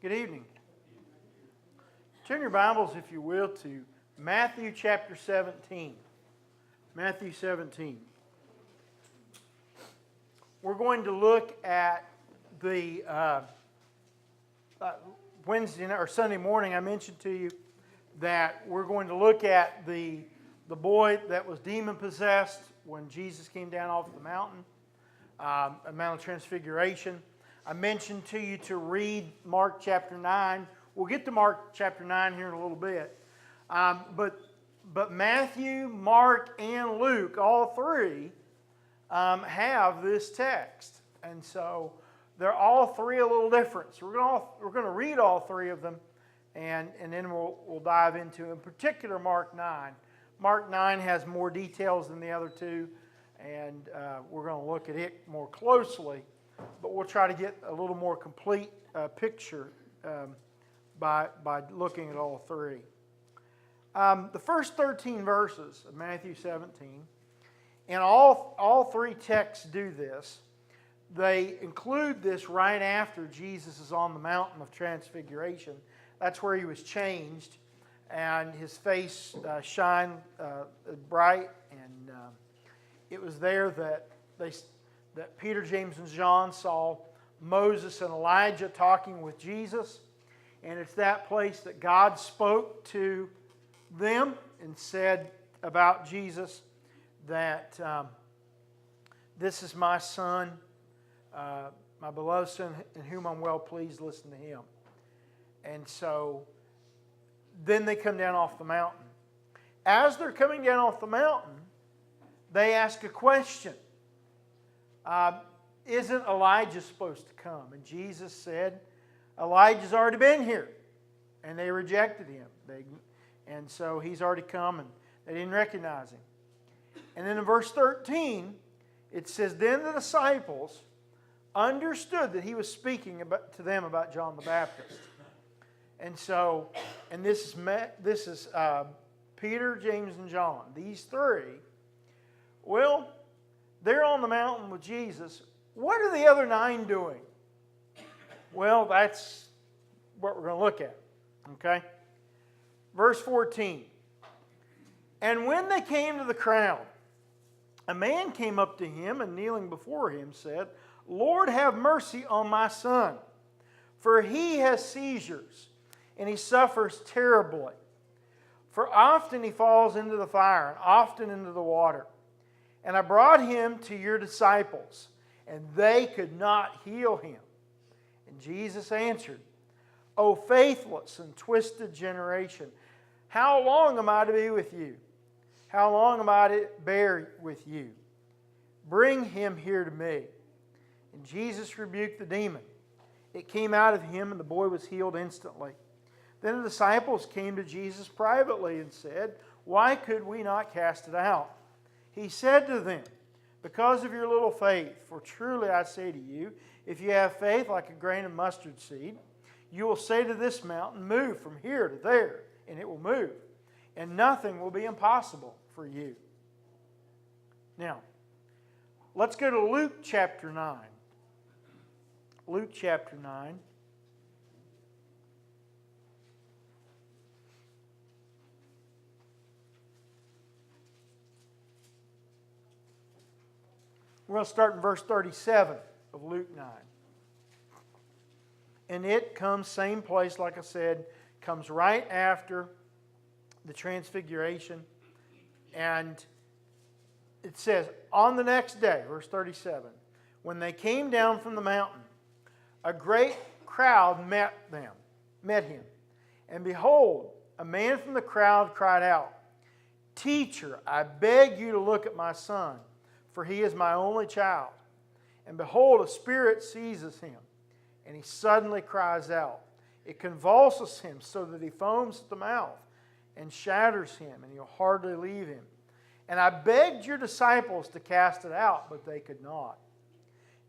Good evening. Turn your Bibles, if you will, to Matthew chapter 17. Matthew 17. We're going to look at the Wednesday or Sunday morning. I mentioned to you that we're going to look at the boy that was demon possessed when Jesus came down off the mountain, a Mount of Transfiguration. I mentioned to you to read Mark chapter 9. We'll get to Mark chapter 9 here in a little bit. But Matthew, Mark, and Luke, all three, have this text. And so they're all three a little different. So we're going to read all three of them, and then we'll dive into, in particular, Mark 9. Mark 9 has more details than the other two, and we're going to look at it more closely. But we'll try to get a little more complete picture by looking at all three. The first 13 verses of Matthew 17, and all three texts do this. They include this right after Jesus is on the mountain of Transfiguration. That's where he was changed, and his face shined bright, and it was there that Peter, James, and John saw Moses and Elijah talking with Jesus. And it's that place that God spoke to them and said about Jesus that this is my son, my beloved son, in whom I'm well pleased. Listen to him. And so then they come down off the mountain. As they're coming down off the mountain, they ask a question. Isn't Elijah supposed to come? And Jesus said, Elijah's already been here. And they rejected him. And so he's already come, and they didn't recognize him. And then in verse 13, it says, Then the disciples understood that he was speaking to them about John the Baptist. And so, and this is Peter, James, and John. These three, well, they're on the mountain with Jesus. What are the other 9 doing? Well, that's what we're going to look at. Okay? Verse 14. And when they came to the crowd, a man came up to him and kneeling before him said, Lord, have mercy on my son, for he has seizures, and he suffers terribly. For often he falls into the fire, and often into the water. And I brought him to your disciples, and they could not heal him. And Jesus answered, O faithless and twisted generation, how long am I to be with you? How long am I to bear with you? Bring him here to me. And Jesus rebuked the demon. It came out of him, and the boy was healed instantly. Then the disciples came to Jesus privately and said, Why could we not cast it out? He said to them, Because of your little faith, for truly I say to you, if you have faith like a grain of mustard seed, you will say to this mountain, Move from here to there, and it will move. And nothing will be impossible for you. Now, let's go to Luke chapter 9. Luke chapter 9. We're going to start in verse 37 of Luke 9. And it comes, same place, like I said, comes right after the Transfiguration. And it says, on the next day, verse 37, when they came down from the mountain, a great crowd met him. And behold, a man from the crowd cried out, Teacher, I beg you to look at my son, for he is my only child. And behold, a spirit seizes him, and he suddenly cries out. It convulses him so that he foams at the mouth and shatters him, and he'll hardly leave him. And I begged your disciples to cast it out, but they could not.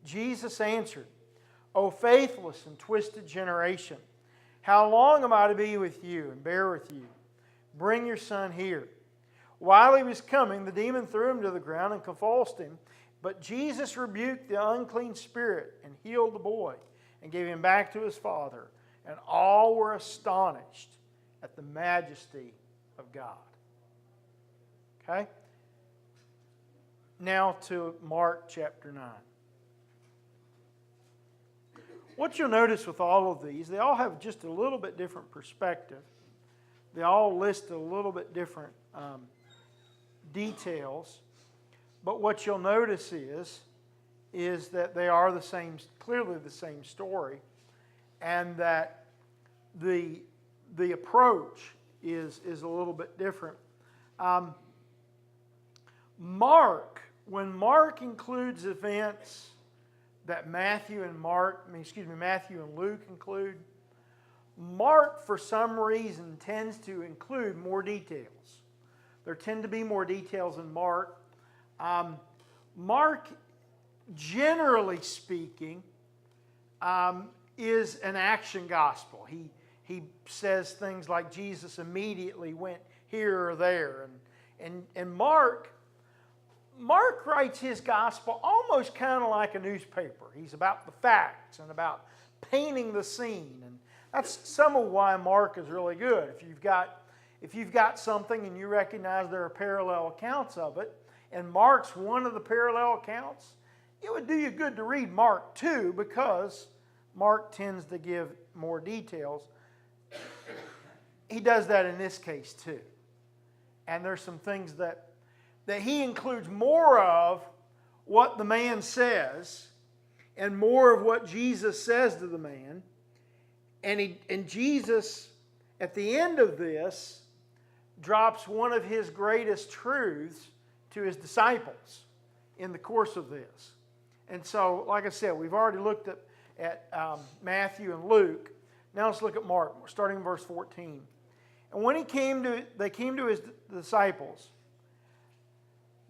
Jesus answered, O faithless and twisted generation, how long am I to be with you and bear with you? Bring your son here. While he was coming, the demon threw him to the ground and convulsed him. But Jesus rebuked the unclean spirit and healed the boy and gave him back to his father. and all were astonished at the majesty of God. Okay? Now to Mark chapter 9. What you'll notice with all of these, they all have just a little bit different perspective. They all list a little bit different details. But what you'll notice is that they are clearly the same story, and that the approach is a little bit different. When Mark includes events that Matthew and Luke include, Mark, for some reason, tends to include more details. There tend to be more details in Mark. Mark, generally speaking, is an action gospel. He says things like Jesus immediately went here or there. And Mark writes his gospel almost kind of like a newspaper. He's about the facts and about painting the scene. And that's some of why Mark is really good. If you've got something and you recognize there are parallel accounts of it, and Mark's one of the parallel accounts, it would do you good to read Mark too, because Mark tends to give more details. He does that in this case too. And there's some things that he includes more of what the man says and more of what Jesus says to the man. And Jesus, at the end of this, drops one of his greatest truths to his disciples in the course of this. And so, like I said, we've already looked at Matthew and Luke. Now let's look at Mark, starting in verse 14. And when they came to his disciples,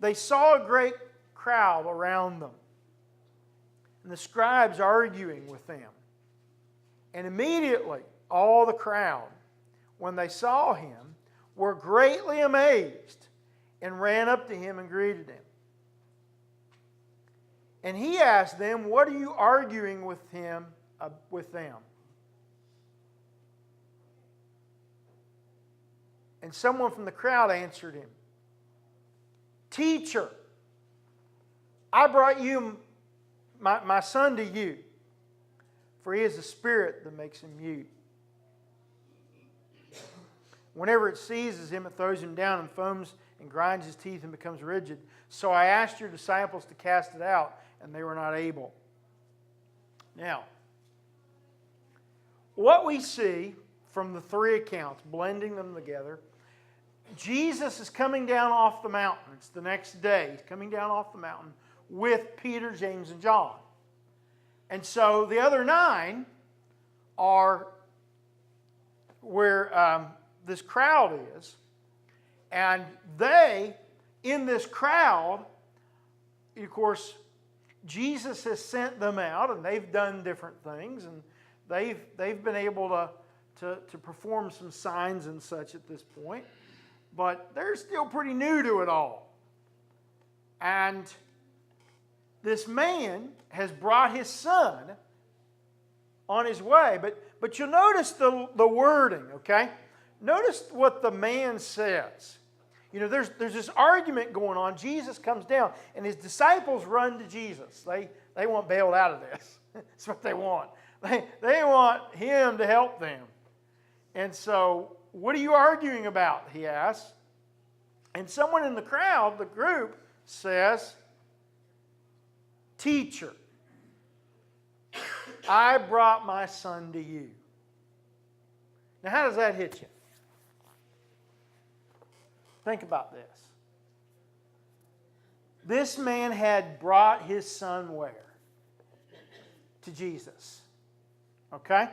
they saw a great crowd around them, and the scribes arguing with them. And immediately all the crowd, when they saw him, were greatly amazed and ran up to him and greeted him. And he asked them, "What are you arguing with them?" And someone from the crowd answered him, "Teacher, I brought my son to you, for he has a spirit that makes him mute. Whenever it seizes him, it throws him down and foams and grinds his teeth and becomes rigid. So I asked your disciples to cast it out, and they were not able." Now, what we see from the three accounts, blending them together, Jesus is coming down off the mountain. It's the next day. He's coming down off the mountain with Peter, James, and John. And so the other 9 are where this crowd is. And they, in this crowd, of course, Jesus has sent them out, and they've done different things, and they've been able to perform some signs and such at this point. But they're still pretty new to it all. And this man has brought his son on his way. But you'll notice the wording, okay? Notice what the man says. You know, there's this argument going on. Jesus comes down, and his disciples run to Jesus. They want bailed out of this. That's what they want. They want him to help them. And so, "What are you arguing about?" he asks. And someone in the crowd, the group, says, "Teacher, I brought my son to you." Now, how does that hit you? Think about this. This man had brought his son where? To Jesus. Okay?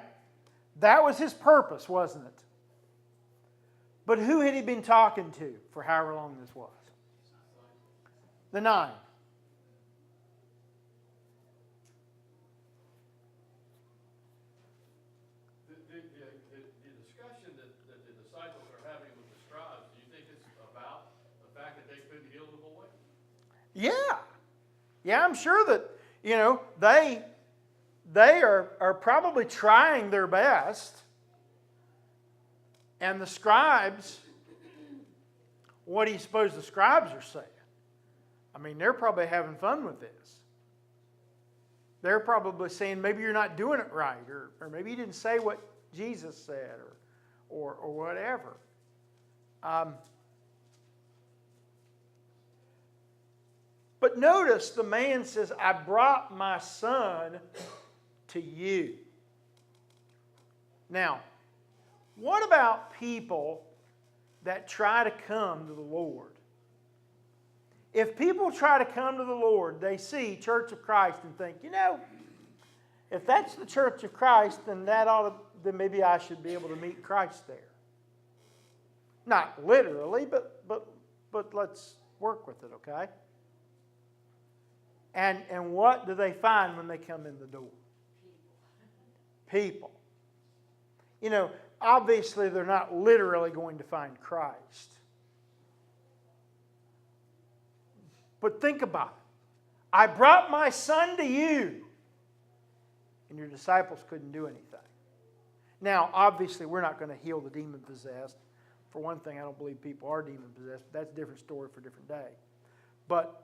That was his purpose, wasn't it? But who had he been talking to for however long this was? The 9. The discussion that the disciples are having with the scribes, do you think it's about the fact that they couldn't heal the boy? Yeah. Yeah, I'm sure that, they are probably trying their best. And the scribes, what do you suppose the scribes are saying? I mean, they're probably having fun with this. They're probably saying, maybe you're not doing it right, or maybe you didn't say what Jesus said, or whatever. But notice the man says, I brought my son to you. Now, what about people that try to come to the Lord? If people try to come to the Lord, they see Church of Christ and think, if that's the Church of Christ, then then maybe I should be able to meet Christ there. Not literally, but let's work with it, okay? And what do they find when they come in the door? People. Obviously they're not literally going to find Christ. But think about it. I brought my son to you, and your disciples couldn't do anything. Now, obviously, we're not going to heal the demon-possessed. For one thing, I don't believe people are demon-possessed, but that's a different story for a different day. But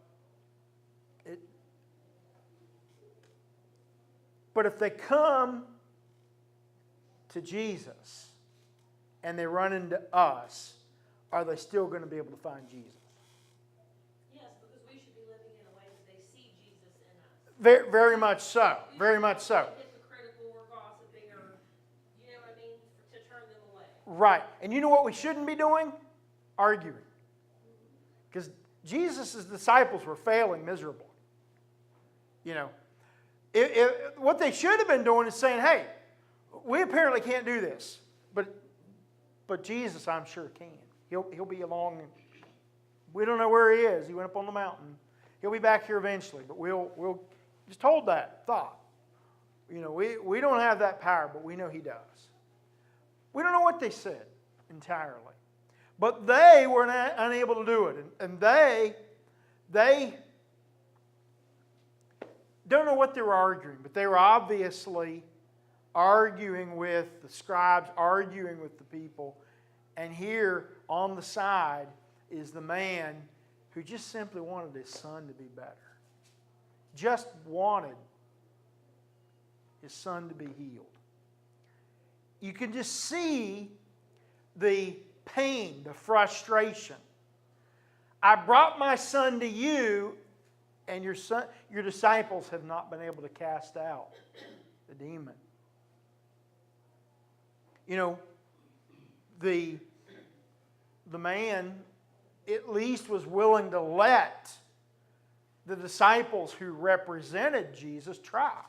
if they come to Jesus and they run into us, are they still going to be able to find Jesus? Very, very much so. Very much so. Hypocritical or gossiping or, to turn them away. Right. And you know what we shouldn't be doing? Arguing. Because Jesus' disciples were failing miserably. What they should have been doing is saying, hey, we apparently can't do this. But Jesus, I'm sure, can. He'll be along. We don't know where he is. He went up on the mountain. He'll be back here eventually. But we'll just hold that thought. We don't have that power, but we know he does. We don't know what they said entirely. But they were unable to do it. And they don't know what they were arguing, but they were obviously arguing with the scribes, arguing with the people. And here on the side is the man who just simply wanted his son to be better. Just wanted his son to be healed. You can just see the pain, the frustration. I brought my son to you, and your disciples have not been able to cast out the demon. The man at least was willing to let the disciples who represented Jesus try.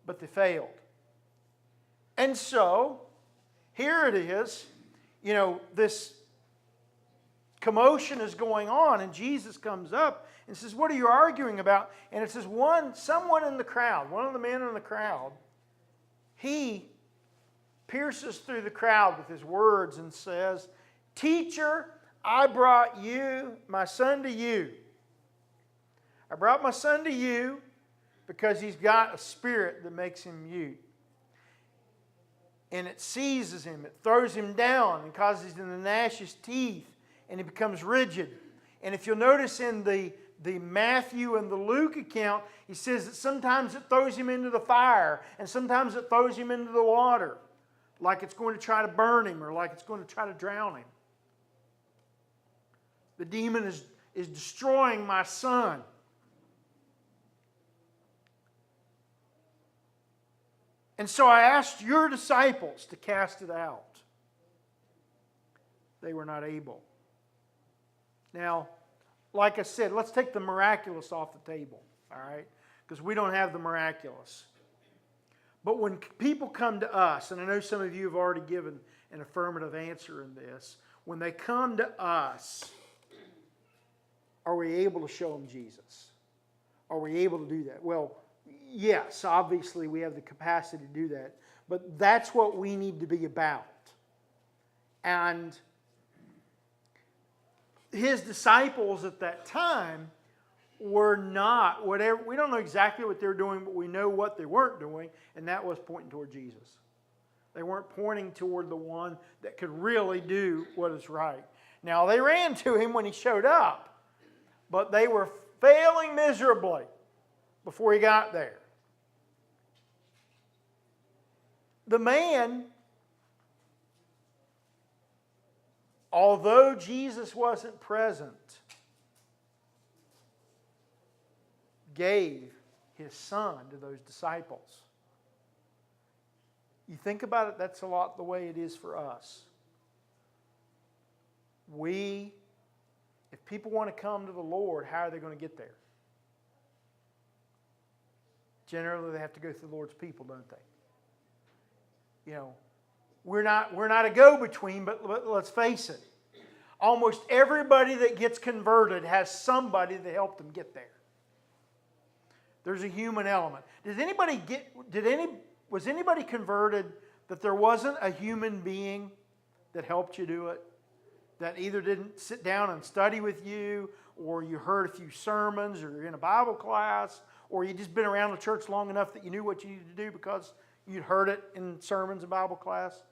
But they failed. And so, here it is. This commotion is going on, and Jesus comes up and says, what are you arguing about? And it says someone in the crowd, one of the men in the crowd, he pierces through the crowd with his words and says, Teacher, I brought my son to you. I brought my son to you because he's got a spirit that makes him mute. And it seizes him, it throws him down and causes him to gnash his teeth, and he becomes rigid. And if you'll notice in the Matthew and the Luke account, he says that sometimes it throws him into the fire, and sometimes it throws him into the water, like it's going to try to burn him or like it's going to try to drown him. The demon is destroying my son. And so I asked your disciples to cast it out. They were not able. Now, like I said, let's take the miraculous off the table, all right? Because we don't have the miraculous. But when people come to us, and I know some of you have already given an affirmative answer in this, when they come to us, are we able to show them Jesus? Are we able to do that? Well, yes, obviously we have the capacity to do that. But that's what we need to be about. And his disciples at that time were not, whatever, we don't know exactly what they were doing, but we know what they weren't doing, and that was pointing toward Jesus. They weren't pointing toward the one that could really do what is right. Now, they ran to him when he showed up, but they were failing miserably before he got there. The man, although Jesus wasn't present, gave his son to those disciples. You think about it, that's a lot the way it is for us. If people want to come to the Lord, how are they going to get there? Generally, they have to go through the Lord's people, don't they? You know, we're not a go-between, but let's face it. Almost everybody that gets converted has somebody that helped them get there. There's a human element. Was anybody converted that there wasn't a human being that helped you do it? That either didn't sit down and study with you, or you heard a few sermons, or you're in a Bible class, or you just been around the church long enough that you knew what you needed to do because you'd heard it in sermons and Bible class?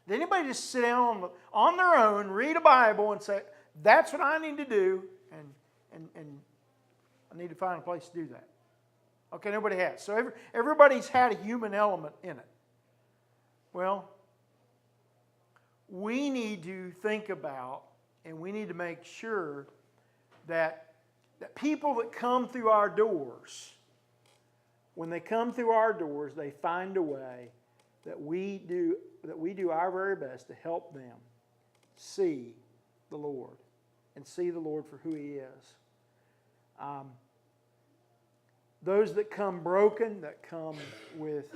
Did anybody just sit down on their own, read a Bible, and say, that's what I need to do, and I need to find a place to do that? Okay, nobody has. So everybody's had a human element in it. Well, we need to think about, and we need to make sure that people that come through our doors, when they come through our doors, they find a way that we do our very best to help them see the Lord and see the Lord for who He is. Those that come broken, that come with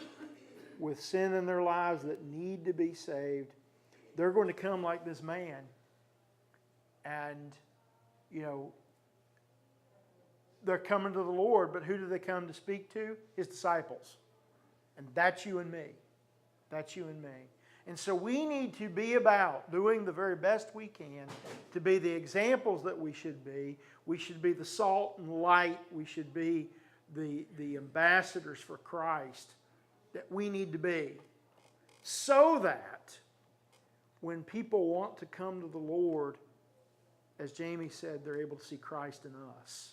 sin in their lives, that need to be saved, they're going to come like this man. And, you know, they're coming to the Lord, but who do they come to speak to? His disciples. And that's you and me. That's you and me. And so we need to be about doing the very best we can to be the examples that we should be. We should be the salt and light. We should be the ambassadors for Christ that we need to be, so that when people want to come to the Lord, as Jamie said, they're able to see Christ in us.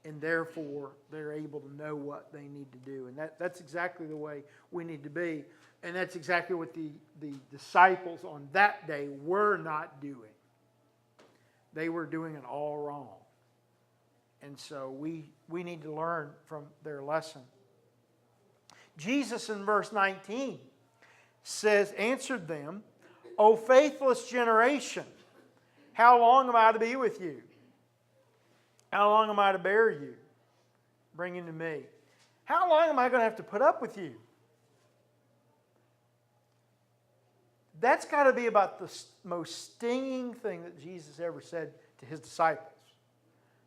And therefore, they're able to know what they need to do. And that's exactly the way we need to be. And that's exactly what the disciples on that day were not doing. They were doing it all wrong. And so we need to learn from their lesson. Jesus in verse 19 says, answered them, O faithless generation, how long am I to be with you? How long am I to bear you? Bringing to me. How long am I going to have to put up with you? That's got to be about the most stinging thing that Jesus ever said to His disciples.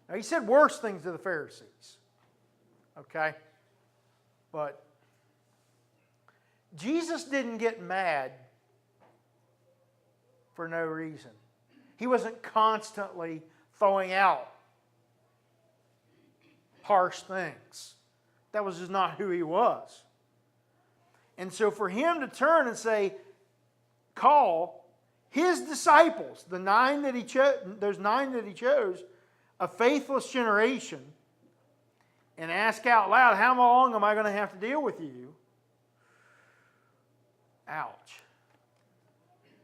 Now, He said worse things to the Pharisees. Okay? But Jesus didn't get mad for no reason. He wasn't constantly throwing out harsh things. That was just not who He was. And so for Him to turn and say, call His disciples, those 9 that He chose, a faithless generation, and ask out loud, how long am I going to have to deal with you? Ouch.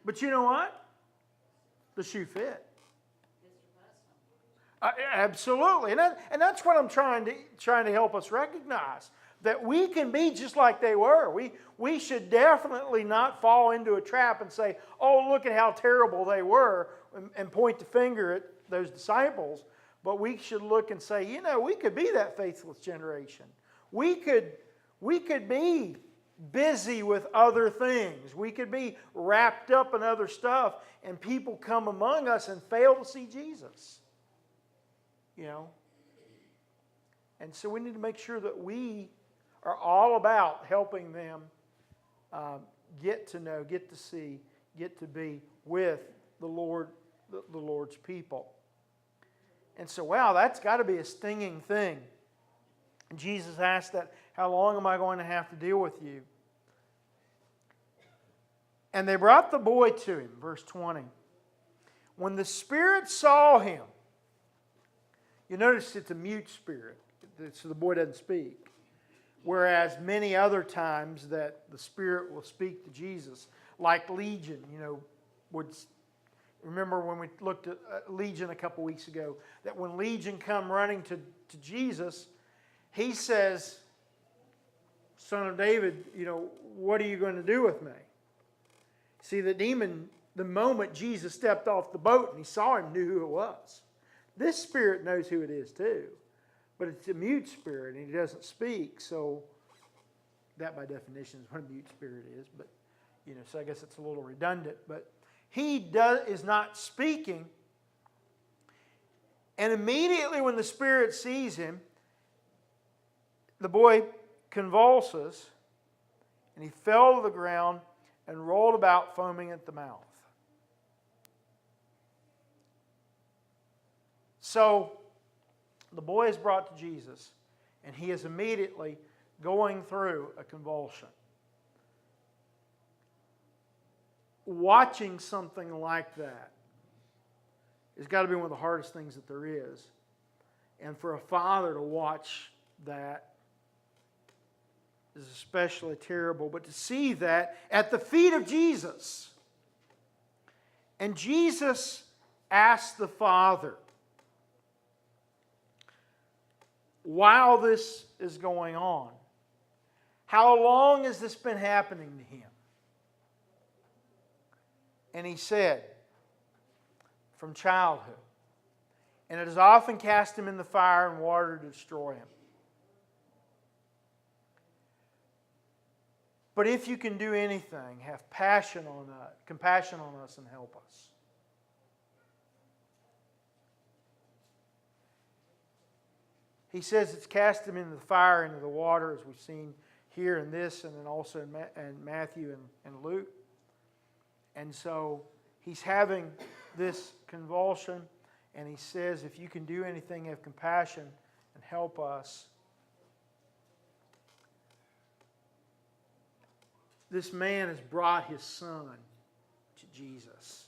But you know what? The shoe fit. Absolutely. And that's what I'm trying to help us recognize. That we can be just like they were. We should definitely not fall into a trap and say, oh, look at how terrible they were, and point the finger at those disciples. But we should look and say, you know, we could be that faithless generation. We could be busy with other things. We could be wrapped up in other stuff, and people come among us and fail to see Jesus. You know? And so we need to make sure that we are all about helping them get to know, get to see, get to be with the Lord, the Lord's people. And so, wow, that's got to be a stinging thing. And Jesus asked that, how long am I going to have to deal with you? And they brought the boy to him, verse 20. When the spirit saw him, you notice it's a mute spirit, so the boy doesn't speak. Whereas many other times that the Spirit will speak to Jesus, like Legion, remember when we looked at Legion a couple weeks ago, that when Legion come running to Jesus, he says, Son of David, what are you going to do with me? See, the demon, the moment Jesus stepped off the boat and he saw him, knew who it was. This spirit knows who it is too. But it's a mute spirit, and he doesn't speak, so that by definition is what a mute spirit is. But so I guess it's a little redundant. But he is not speaking, and immediately when the spirit sees him, the boy convulses, and he fell to the ground and rolled about, foaming at the mouth. So the boy is brought to Jesus, and he is immediately going through a convulsion. Watching something like that has got to be one of the hardest things that there is. And for a father to watch that is especially terrible. But to see that at the feet of Jesus, and Jesus asked the Father, while this is going on, how long has this been happening to him? And he said, from childhood. And it has often cast him in the fire and water to destroy him. But if you can do anything, have compassion on us and help us. He says it's cast him into the fire, into the water, as we've seen here in this, and then also in Matthew and Luke. And so he's having this convulsion, and he says, if you can do anything, have compassion and help us. This man has brought his son to Jesus.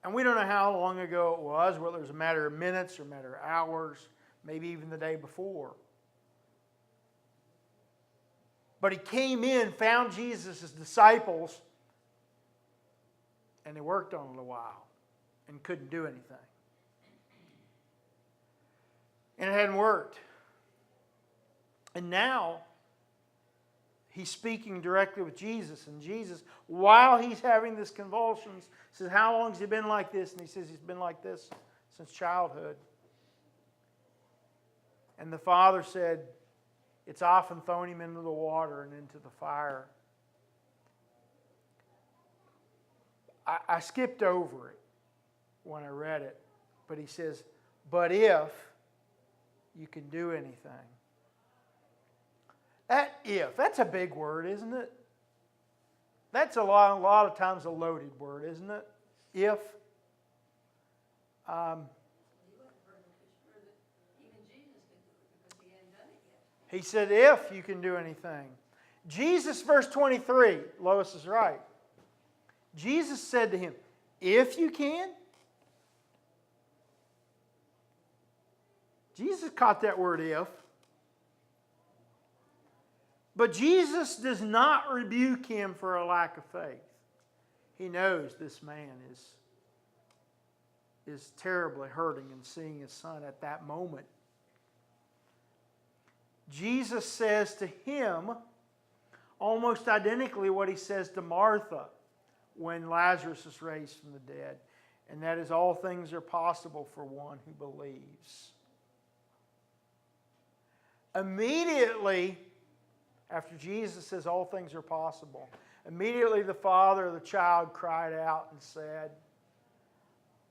And we don't know how long ago it was, whether it was a matter of minutes or a matter of hours, maybe even the day before. But he came in, found Jesus' disciples, and they worked on it a while and couldn't do anything. And it hadn't worked. And now he's speaking directly with Jesus. And Jesus, while he's having this convulsions, says, how long has he been like this? And he says he's been like this since childhood. And the Father said, it's often thrown him into the water and into the fire. I skipped over it when I read it. But he says, but if you can do anything. That if, that's a big word, isn't it? That's a lot of times a loaded word, isn't it? If. He said, if you can do anything. Jesus, verse 23, Lois is right. Jesus said to him, if you can. Jesus caught that word if. But Jesus does not rebuke him for a lack of faith. He knows this man is terribly hurting and seeing his son at that moment. Jesus says to him almost identically what he says to Martha when Lazarus is raised from the dead. And that is, all things are possible for one who believes. Immediately after Jesus says all things are possible, immediately the father of the child cried out and said,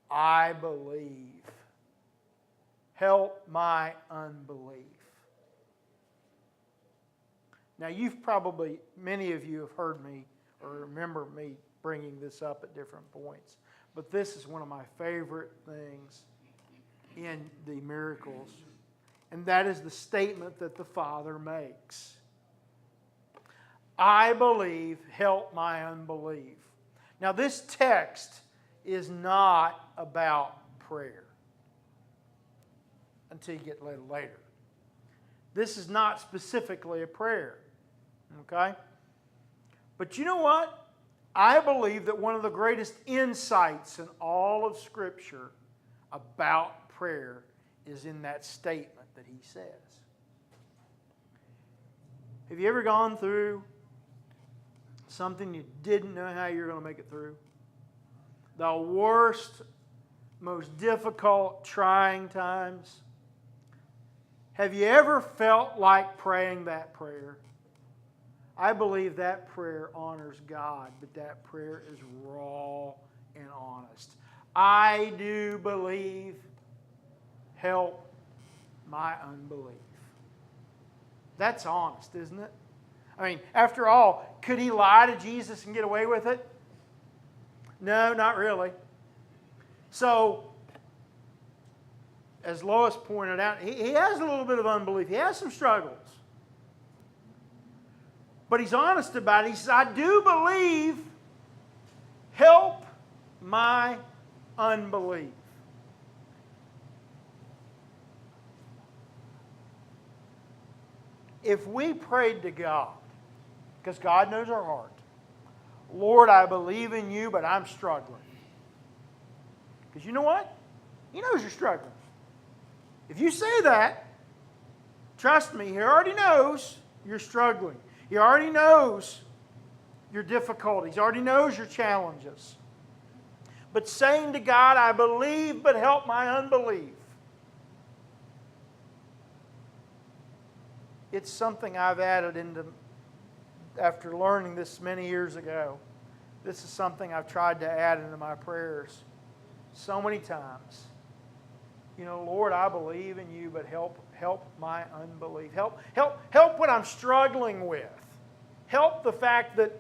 I believe. Help my unbelief. Now many of you have heard me or remember me bringing this up at different points. But this is one of my favorite things in the miracles. And that is the statement that the Father makes. I believe, help my unbelief. Now this text is not about prayer until you get a little later. This is not specifically a prayer. Okay? But you know what? I believe that one of the greatest insights in all of Scripture about prayer is in that statement that he says. Have you ever gone through something you didn't know how you were going to make it through? The worst, most difficult, trying times. Have you ever felt like praying that prayer? I believe that prayer honors God, but that prayer is raw and honest. I do believe, help my unbelief. That's honest, isn't it? I mean, after all, could he lie to Jesus and get away with it? No, not really. So, as Lois pointed out, he has a little bit of unbelief. He has some struggles. But he's honest about it. He says, I do believe, help my unbelief. If we prayed to God, because God knows our heart, Lord, I believe in you, but I'm struggling. Because you know what? He knows you're struggling. If you say that, trust me, He already knows you're struggling. He already knows your difficulties. He already knows your challenges. But saying to God, I believe, but help my unbelief. It's something I've added into, after learning this many years ago. This is something I've tried to add into my prayers so many times. You know, Lord, I believe in you, but help my unbelief. Help what I'm struggling with. Help the fact that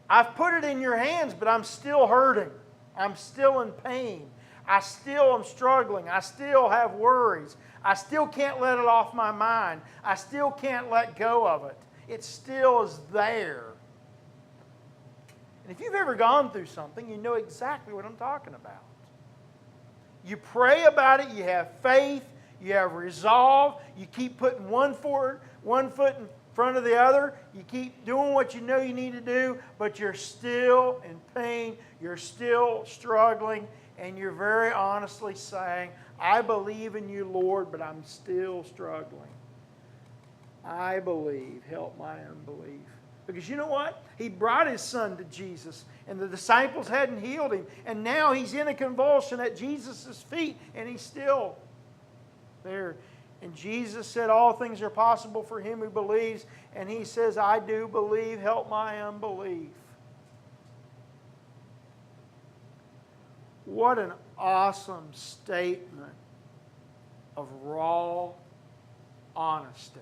I've put it in your hands, but I'm still hurting. I'm still in pain. I still am struggling. I still have worries. I still can't let it off my mind. I still can't let go of it. It still is there. And if you've ever gone through something, you know exactly what I'm talking about. You pray about it, you have faith, you have resolve, you keep putting one foot in front of the other, you keep doing what you know you need to do, but you're still in pain, you're still struggling, and you're very honestly saying, I believe in you, Lord, but I'm still struggling. I believe, help my unbelief. Because you know what? He brought his son to Jesus, and the disciples hadn't healed him, and now he's in a convulsion at Jesus' feet, and he's still there. And Jesus said, all things are possible for him who believes, and he says, I do believe, help my unbelief. What an awesome statement of raw honesty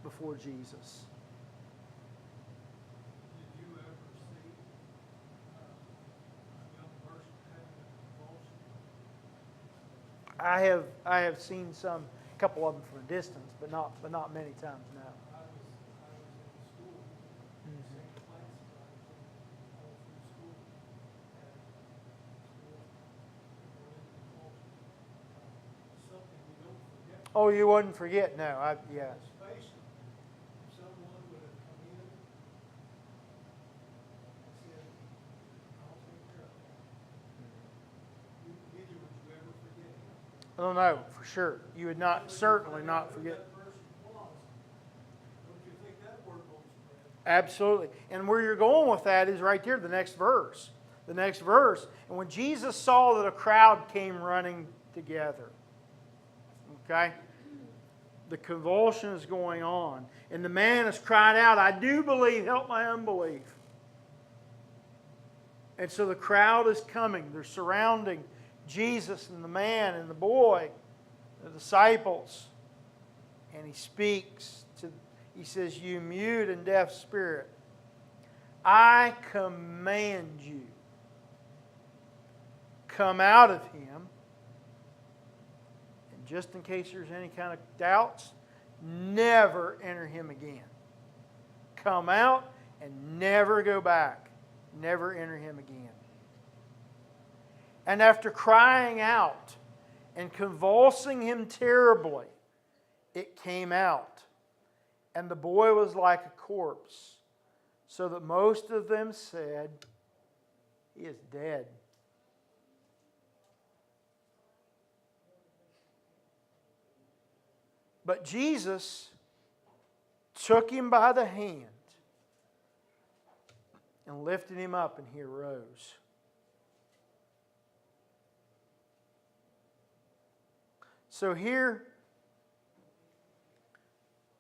before Jesus. Did you ever see a young person having a convulsion? I have seen a couple of them from a distance, but not many times now. I was in school, same classes I was in all through school, and school, were in convulsions. Something we don't forget. Oh, you wouldn't forget? No, yeah. Especially if someone would have come in and said, I'll take care of that. Neither would you ever forget him. Oh no, for sure. You would not, certainly not forget. That person was. Don't you think that word won't spread? Absolutely. And where you're going with that is right there, the next verse. The next verse. And when Jesus saw that a crowd came running together, okay, the convulsion is going on. And the man has cried out, I do believe, help my unbelief. And so the crowd is coming. They're surrounding Jesus and the man and the boy, the disciples. And he speaks he says, you mute and deaf spirit, I command you, come out of him. And just in case there's any kind of doubts, never enter him again. Come out and never go back. Never enter him again. And after crying out and convulsing him terribly, it came out. And the boy was like a corpse, so that most of them said, "He is dead." But Jesus took him by the hand and lifted him up, and he arose. So here,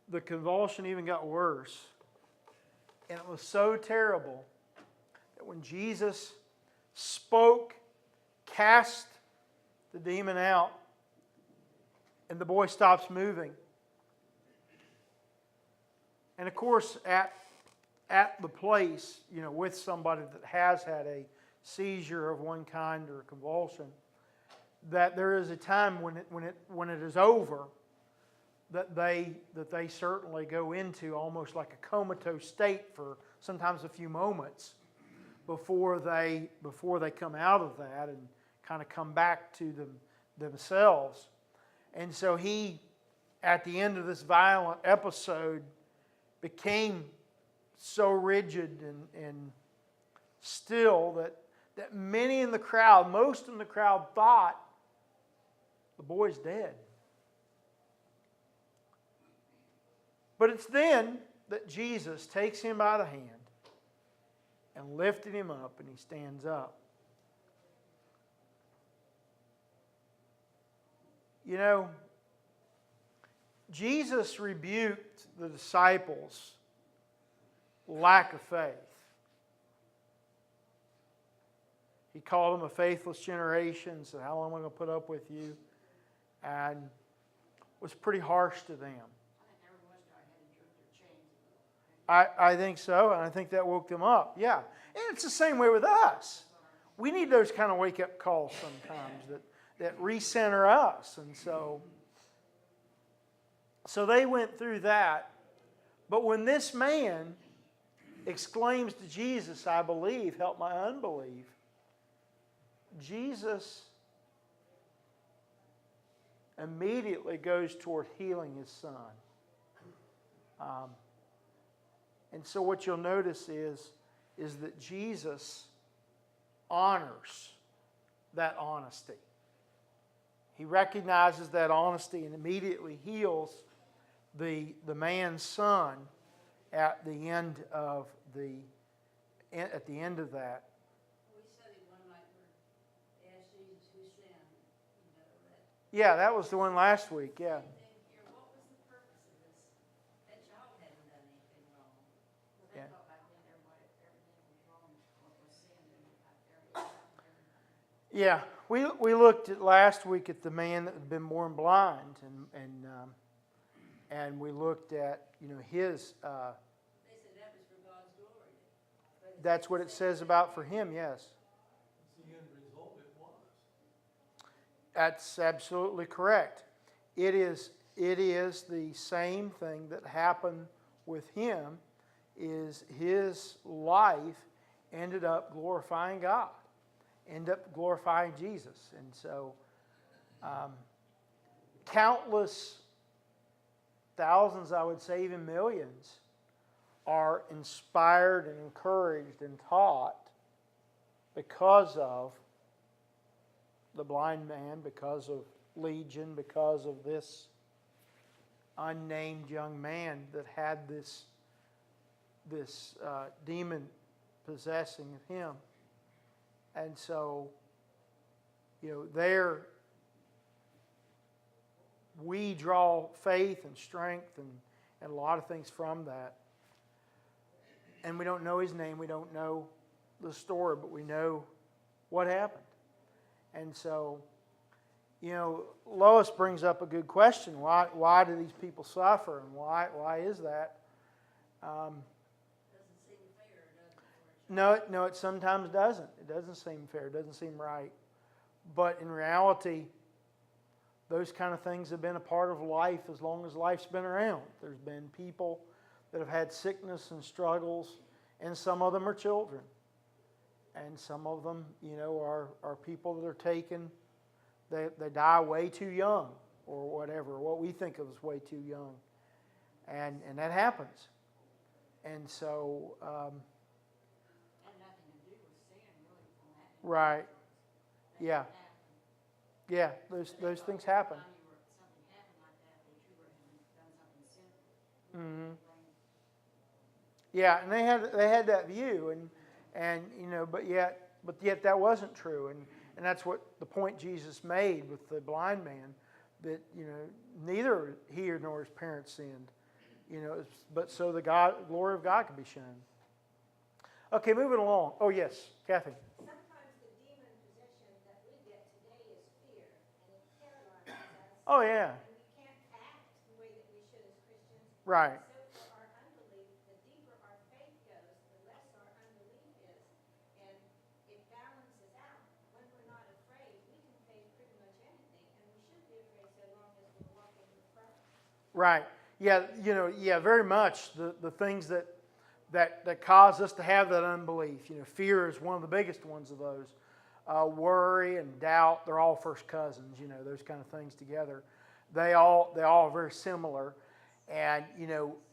the convulsion even got worse. And it was so terrible that when Jesus spoke, cast the demon out, and the boy stops moving. And of course, at the place, with somebody that has had a seizure of one kind or a convulsion, that there is a time when it is over, that they certainly go into almost like a comatose state for sometimes a few moments before they come out of that and kind of come back to themselves. And so he, at the end of this violent episode, became so rigid and still that many in the crowd, most in the crowd, thought the boy's dead. But it's then that Jesus takes him by the hand and lifted him up, and he stands up. Jesus rebuked the disciples' lack of faith. He called them a faithless generation, said, "How long am I going to put up with you?" And was pretty harsh to them. I think so, and I think that woke them up. Yeah. And it's the same way with us. We need those kind of wake-up calls sometimes that recenter us. And so they went through that. But when this man exclaims to Jesus, "I believe, help my unbelief," Jesus immediately goes toward healing his son. And so what you'll notice is that Jesus honors that honesty. He recognizes that honesty and immediately heals the man's son at the end of that. We studied one night where they asked Jesus who sinned. That. Yeah, that was the one last week. Yeah. And here, what was the purpose of this? That child hadn't done anything wrong. Well, they Yeah. thought back then everything was wrong. What was sin and everybody. Yeah, we looked at last week at the man that had been born blind, and we looked at his. They said that was for God's glory. But That's what it says about for him. Yes, It's the end result, it was. that's absolutely correct. It is the same thing that happened with him. Is his life ended up glorifying God, ended up glorifying Jesus, and so countless thousands, I would say even millions, are inspired and encouraged and taught because of the blind man, because of Legion, because of this unnamed young man that had this demon possessing him. And so, there we draw faith and strength and a lot of things from that. And we don't know his name, we don't know the story, but we know what happened. And so, Lois brings up a good question. Why do these people suffer, and why is that? doesn't seem fair, does it? No, it sometimes doesn't. It doesn't seem fair. It doesn't seem right. But in reality, those kind of things have been a part of life as long as life's been around. There's been people that have had sickness and struggles, and some of them are children. And some of them, are people that are taken, they die way too young, or whatever, what we think of as way too young. And that happens. And so, Had nothing to do with sin, really, from that. right, That yeah. happened. Yeah, those things happen. Something happened like that, that you were done something sinful. Mhm. Yeah, and they had that view, and but yet that wasn't true, and that's what the point Jesus made with the blind man, that neither he nor his parents sinned, but so the glory of God could be shown. Okay, moving along. Oh yes, Kathy. Sometimes the demon possession that we get today is fear, and it paralyzes us. Oh yeah, And we can't act the way that we should as Christians. right. So for our unbelief, the deeper our faith goes, the less our unbelief is. And it balances out. When we're not afraid, we can face pretty much anything, and we should be afraid so long as we're walking with Christ. Right. Yeah, very much the things that cause us to have that unbelief. Fear is one of the biggest ones of those. Worry and doubt, they're all first cousins, those kind of things together. They all are very similar. And,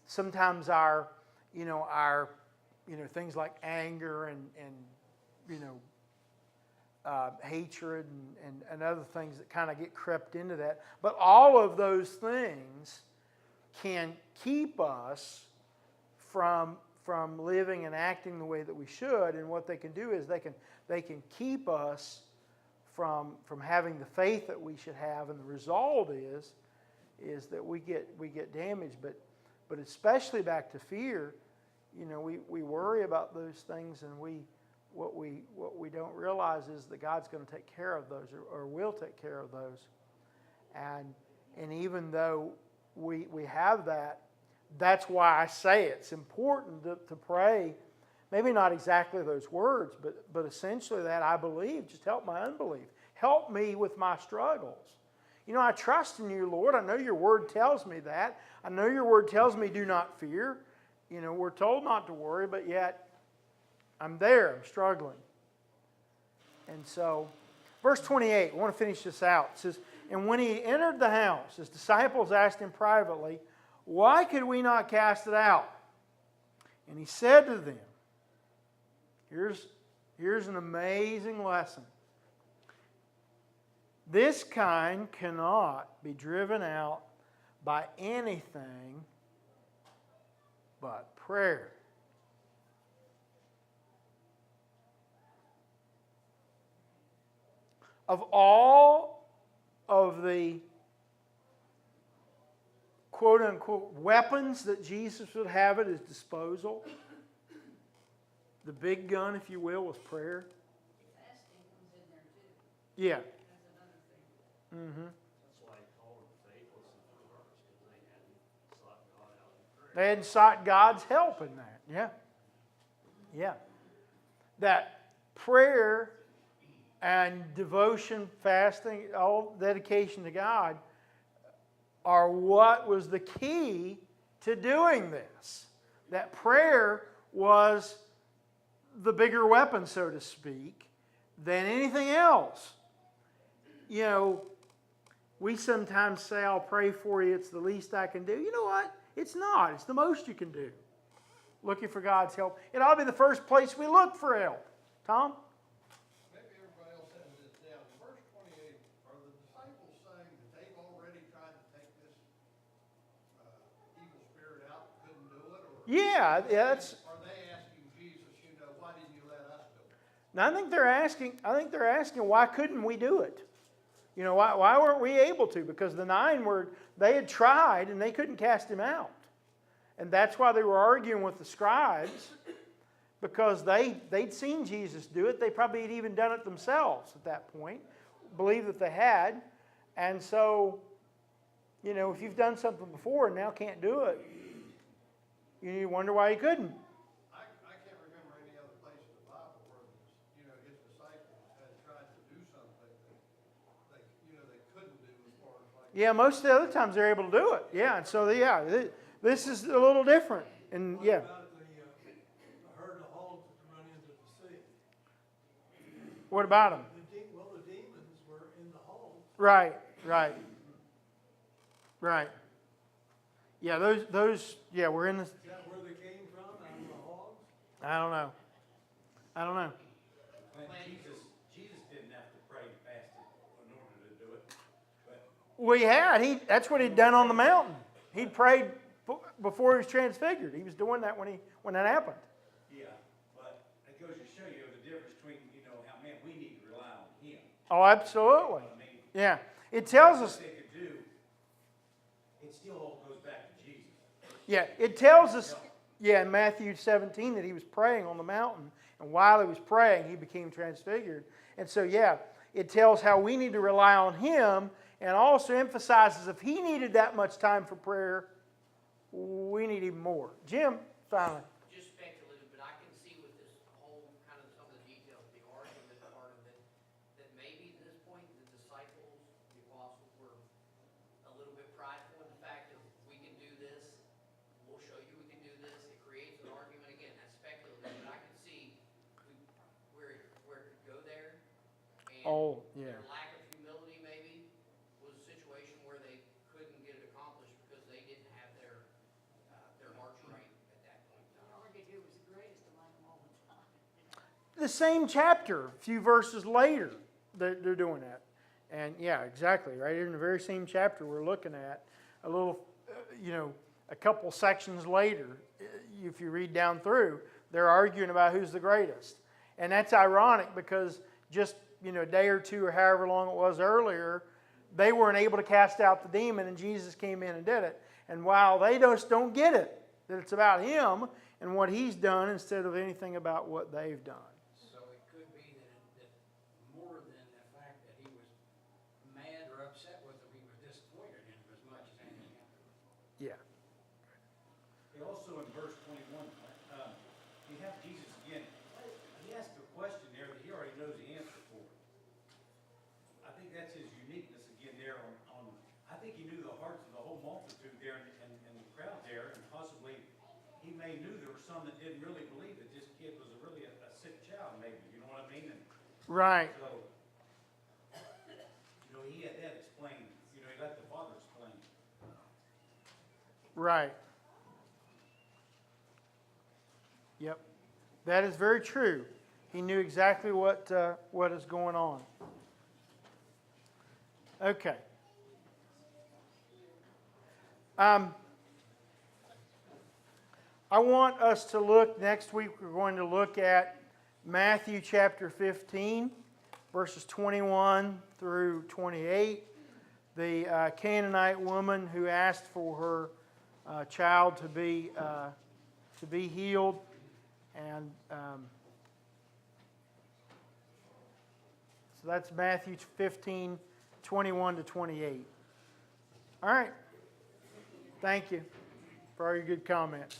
sometimes our things like anger and hatred and other things that kind of get crept into that. But all of those things can keep us from living and acting the way that we should, and what they can do is they can keep us from having the faith that we should have, and the result is that we get damaged. But especially back to fear, we worry about those things, and what we don't realize is that God's going to take care of those, or will take care of those, and even though we have that. That's why I say it's important to pray, maybe not exactly those words, but essentially that I believe, just help my unbelief. Help me with my struggles. I trust in you, Lord. I know your word tells me that. I know your word tells me do not fear. We're told not to worry, but yet I'm there, I'm struggling. And so, verse 28, I want to finish this out. It says, and when he entered the house, his disciples asked him privately, why could we not cast it out? And he said to them, here's an amazing lesson. This kind cannot be driven out by anything but prayer. Of all of the quote-unquote weapons that Jesus would have at his disposal, the big gun, if you will, was prayer. Fasting comes in there too. Yeah. That's another thing. Mm-hmm. That's why he called them faithless at first, because they hadn't sought God out in prayer. They hadn't sought God's help in that. Yeah. Yeah. That prayer and devotion, fasting, all dedication to God are what was the key to doing this. That prayer was the bigger weapon, so to speak, than anything else. We sometimes say, I'll pray for you, it's the least I can do. You know what? It's not. It's the most you can do. Looking for God's help. It ought to be the first place we look for help. Tom? Maybe everybody else has this down. In verse 28, are the disciples saying that they've already tried to take this evil spirit out, couldn't do it? Or Yeah, that's. are they asking Jesus, why didn't you let us do it? Now, I think they're asking, why couldn't we do it? Why weren't we able to? Because the 9 they had tried and they couldn't cast him out. And that's why they were arguing with the scribes, because they'd seen Jesus do it. They probably had even done it themselves at that point, believed that they had. And so, if you've done something before and now can't do it, you wonder why you couldn't. I can't remember any other place in the Bible where his disciples had tried to do something Yeah, most of the other times they're able to do it. Yeah, and so this is a little different. And What yeah, about the herd of hogs that run into the sea? what about them? Well, the demons were in the hogs. Right. Yeah, those. Yeah, we're in this. Is that where they came from, out of the hogs? I don't know. Jesus didn't have to pray and fast in order to do it, but Well, that's what he'd done on the mountain. He'd prayed before he was transfigured. He was doing that when that happened. yeah, but it goes to show you the difference between, how, man, we need to rely on him. Oh, absolutely. I mean, Yeah, it tells us. what they could do, it still all goes back to Jesus. Yeah, it tells us. Yeah, in Matthew 17 that he was praying on the mountain, and while he was praying, he became transfigured. And so, yeah, it tells how we need to rely on him, and also emphasizes if he needed that much time for prayer, we need even more. Jim, finally. Just speculative, but I can see with this whole kind of some of the details, the argument part of it, that maybe at this point the disciples, the apostles, were a little bit prideful in the fact that we can do this, we'll show you we can do this. It creates an argument again. That's speculative, but I can see where it could go there. And Oh, yeah. their lack of humility maybe was a situation where they couldn't get it accomplished because they didn't have their hearts right at that point in time. All we could do was the greatest to like them all the time. The same chapter, a few verses later, they're doing that. And yeah, exactly, right in the very same chapter we're looking at, a little, a couple sections later, if you read down through, they're arguing about who's the greatest. And that's ironic because just, a day or two or however long it was earlier, they weren't able to cast out the demon and Jesus came in and did it. And while they just don't get it, that it's about him and what he's done instead of anything about what they've done. So it could be that more than the fact that he was mad or upset with them, he was disappointed in them as much as anything else. Yeah. He also in verse 21, you have Jesus again. He asked a question there that he already knows the answer for. I think that's his uniqueness again there on I think he knew the hearts of the whole multitude there and the crowd there, and possibly he may knew there were some that didn't really believe that this kid was really a sick child, maybe, you know what I mean? And Right. so, he had that explained, he let the Father explain. Right. Yep. That is very true. He knew exactly what is going on. Okay. I want us to look, next week we're going to look at Matthew chapter 15, verses 21 through 28. The Canaanite woman who asked for her child to be healed. And so that's Matthew 15, 21 to 28. All right. Thank you for all your good comments.